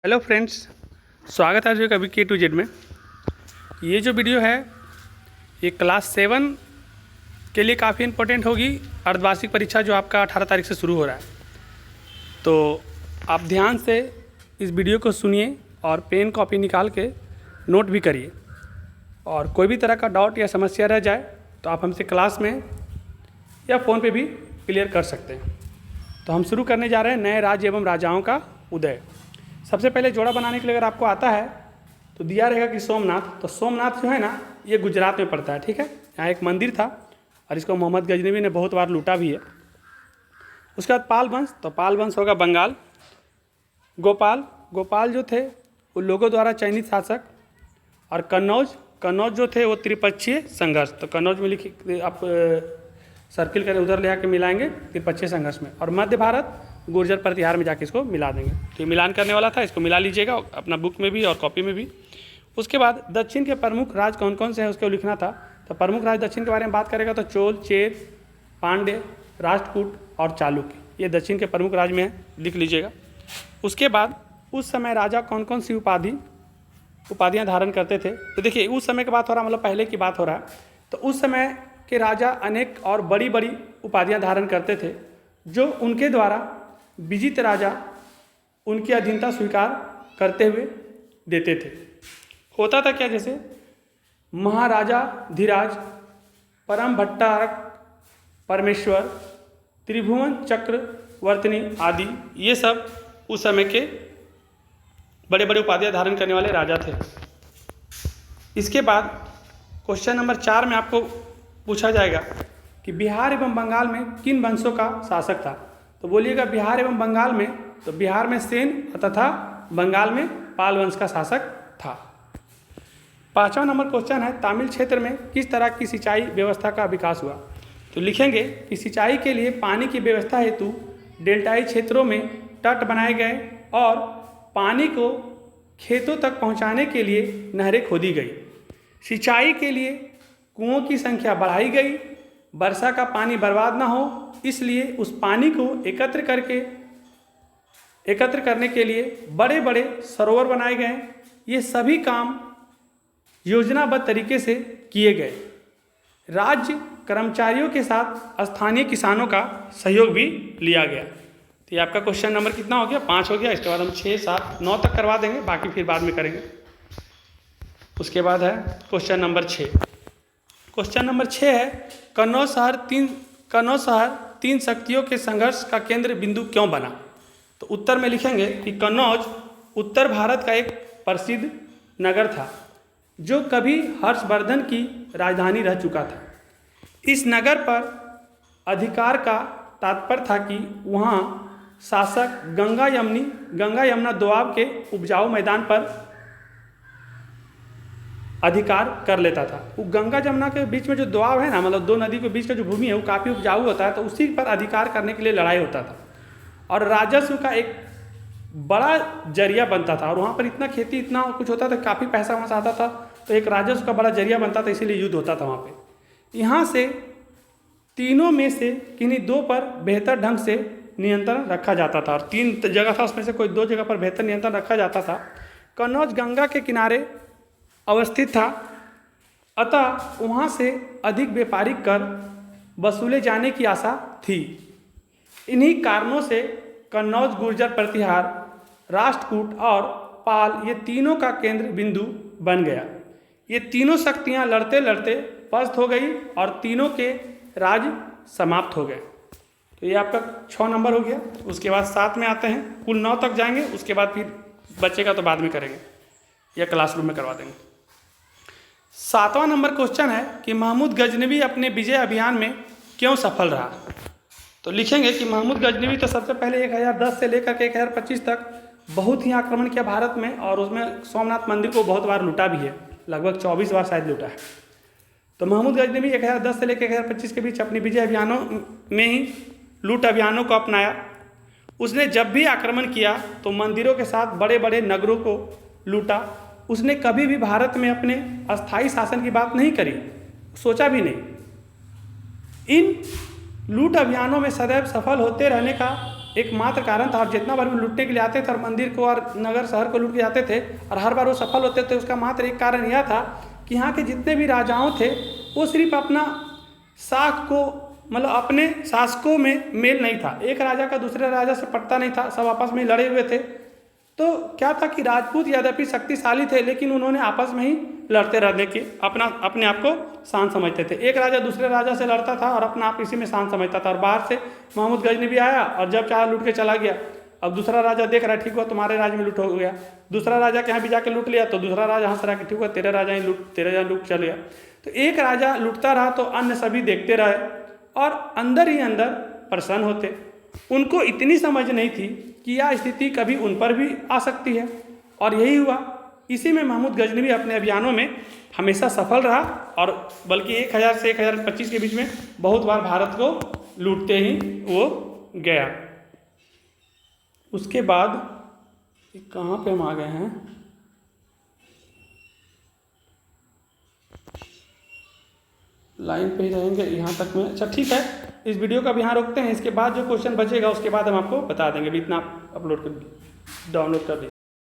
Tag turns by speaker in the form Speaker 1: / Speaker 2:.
Speaker 1: Hello friends, स्वागत है आज कभी के टू जेड में। ये जो वीडियो है ये क्लास 7 के लिए काफ़ी इम्पोर्टेंट होगी। अर्धवार्षिक परीक्षा जो आपका 18 तारीख से शुरू हो रहा है, तो आप ध्यान से इस वीडियो को सुनिए और पेन कॉपी निकाल के नोट भी करिए। और कोई भी तरह का डाउट या समस्या रह जाए तो आप हमसे क्लास में या फ़ोन पे भी क्लियर कर सकते हैं। तो हम शुरू करने जा रहे हैं नए राज्य एवं राजाओं का उदय। सबसे पहले जोड़ा बनाने के लिए अगर आपको आता है तो दिया रहेगा कि सोमनाथ। तो सोमनाथ जो है ना, ये गुजरात में पड़ता है, ठीक है। यहाँ एक मंदिर था और इसको मोहम्मद गजनवी ने बहुत बार लूटा भी है। उसके बाद पाल वंश, तो पाल वंश होगा बंगाल। गोपाल जो थे वो लोगों द्वारा चयनित शासक। और कन्नौज जो थे वो त्रिपक्षीय संघर्ष। तो कन्नौज में लिखिए, आप सर्किल करें, उधर ले आके मिलाएंगे त्रिपक्षीय संघर्ष में। और मध्य भारत गुर्जर प्रतिहार में जाके इसको मिला देंगे। तो ये मिलान करने वाला था, इसको मिला लीजिएगा अपना बुक में भी और कॉपी में भी। उसके बाद दक्षिण के प्रमुख राज कौन कौन से हैं उसको लिखना था। तो प्रमुख राज दक्षिण के बारे में बात करेगा तो चोल, चेर, पांड्य, राष्ट्रकूट और चालुक्य, ये दक्षिण के प्रमुख राज में है, लिख लीजिएगा। उसके बाद उस समय राजा कौन कौन सी उपाधियाँ धारण करते थे। तो देखिए, उस समय की बात हो रहा है, मतलब पहले की बात हो रहा है। तो उस समय के राजा अनेक और बड़ी बड़ी उपाधियाँ धारण करते थे, जो उनके द्वारा विजित राजा उनकी अधीनता स्वीकार करते हुए देते थे। होता था क्या, जैसे महाराजा धीराज, परम भट्टारक परमेश्वर, त्रिभुवन चक्रवर्तनी आदि, ये सब उस समय के बड़े बड़े उपाधियाँ धारण करने वाले राजा थे। इसके बाद क्वेश्चन नंबर 4 में आपको पूछा जाएगा कि बिहार एवं बंगाल में किन वंशों का शासक था। तो बोलिएगा बिहार एवं बंगाल में, तो बिहार में सेन तथा बंगाल में पाल वंश का शासक था। 5वां नंबर क्वेश्चन है, तामिल क्षेत्र में किस तरह की सिंचाई व्यवस्था का विकास हुआ। तो लिखेंगे कि सिंचाई के लिए पानी की व्यवस्था हेतु डेल्टाई क्षेत्रों में तट बनाए गए और पानी को खेतों तक पहुंचाने के लिए नहरें खोदी गई। सिंचाई के लिए कुओं की संख्या बढ़ाई गई। वर्षा का पानी बर्बाद ना हो, इसलिए उस पानी को एकत्र करने के लिए बड़े बड़े सरोवर बनाए गए। ये सभी काम योजनाबद्ध तरीके से किए गए। राज्य कर्मचारियों के साथ स्थानीय किसानों का सहयोग भी लिया गया। तो ये आपका क्वेश्चन नंबर कितना हो गया, 5 हो गया। इसके बाद हम 6, 7, 9 तक करवा देंगे, बाकी फिर बाद में करेंगे। उसके बाद है क्वेश्चन नंबर 6। क्वेश्चन नंबर 6 है, कन्नौज शहर तीन शक्तियों के संघर्ष का केंद्र बिंदु क्यों बना। तो उत्तर में लिखेंगे कि कन्नौज उत्तर भारत का एक प्रसिद्ध नगर था, जो कभी हर्षवर्धन की राजधानी रह चुका था। इस नगर पर अधिकार का तात्पर्य था कि वहाँ शासक गंगा यमुना दोआब के उपजाऊ मैदान पर अधिकार कर लेता था। वो गंगा जमुना के बीच में जो दोआब है ना, मतलब दो नदी के बीच का जो भूमि है वो काफ़ी उपजाऊ होता है, तो उसी पर अधिकार करने के लिए लड़ाई होता था। और राजस्व का एक बड़ा जरिया बनता था, और वहाँ पर इतना खेती इतना कुछ होता था, काफ़ी पैसा वहाँ से आता था, तो एक राजस्व का बड़ा जरिया बनता था, इसीलिए युद्ध होता था वहाँ पर। यहाँ से तीनों में से किन्हीं 2 पर बेहतर ढंग से नियंत्रण रखा जाता था, और 3 जगह था, उसमें से कोई 2 जगह पर बेहतर नियंत्रण रखा जाता था। कन्नौज गंगा के किनारे अवस्थित था, अतः वहाँ से अधिक व्यापारिक कर वसूले जाने की आशा थी। इन्हीं कारणों से कन्नौज गुर्जर प्रतिहार, राष्ट्रकूट और पाल, ये तीनों का केंद्र बिंदु बन गया। ये तीनों शक्तियाँ लड़ते लड़ते पस्त हो गई और तीनों के राज्य समाप्त हो गए। तो ये आपका 6 नंबर हो गया। उसके बाद 7 में आते हैं, कुल 9 तक जाएंगे। उसके बाद फिर बचेगा तो बाद में करेंगे या क्लासरूम में करवा देंगे। 7वां नंबर क्वेश्चन है कि महमूद गजनवी अपने विजय अभियान में क्यों सफल रहा। तो लिखेंगे कि महमूद गजनवी तो सबसे पहले 1010 से लेकर के 1025 तक बहुत ही आक्रमण किया भारत में, और उसमें सोमनाथ मंदिर को बहुत बार लूटा भी है, लगभग 24 बार शायद लूटा है। तो महमूद गजनवी 1010 से लेकर 1025 के बीच अपने विजय अभियानों में ही लूट अभियानों को अपनाया। उसने जब भी आक्रमण किया तो मंदिरों के साथ बड़े बड़े नगरों को लूटा। उसने कभी भी भारत में अपने अस्थायी शासन की बात नहीं करी, सोचा भी नहीं। इन लूट अभियानों में सदैव सफल होते रहने का एकमात्र कारण था। और जितना बार वो लूटने के लिए आते थे और मंदिर को और नगर शहर को लूट के जाते थे और हर बार वो सफल होते थे, उसका मात्र एक कारण यह था कि यहाँ के जितने भी राजाओं थे वो सिर्फ अपना शाख को, मतलब अपने शासकों में मेल नहीं था, एक राजा का दूसरे राजा से पटता नहीं था, सब आपस में लड़े हुए थे। तो क्या था कि राजपूत यद्यपि शक्तिशाली थे लेकिन उन्होंने आपस में ही लड़ते रहने के अपने आप को शान समझते थे। एक राजा दूसरे राजा से लड़ता था और अपना आप इसी में शान समझता था। और बाहर से महमूद गजनवी आया और जब चाहा लूट के चला गया। अब दूसरा राजा देख रहा है, ठीक हुआ तुम्हारे राज में लूट हो गया। दूसरा राजा के यहाँ भी जाके लूट लिया तो दूसरा राजा हंस रहा कि ठीक हुआ तेरे यहाँ लूट चल गया। तो एक राजा लूटता रहा तो अन्य सभी देखते रहे और अंदर ही अंदर प्रसन्न होते। उनको इतनी समझ नहीं थी कि यह स्थिति कभी उन पर भी आ सकती है, और यही हुआ। इसी में महमूद गजनवी अपने अभियानों में हमेशा सफल रहा और बल्कि 1000 से 1025 के बीच में बहुत बार भारत को लूटते ही वो गया। उसके बाद कहाँ पे हम आ गए हैं, लाइन पे ही रहेंगे यहाँ तक में। अच्छा ठीक है, इस वीडियो का अब यहाँ रोकते हैं। इसके बाद जो क्वेश्चन बचेगा उसके बाद हम आपको बता देंगे। अभी इतना अपलोड कर डाउनलोड कर दीजिए।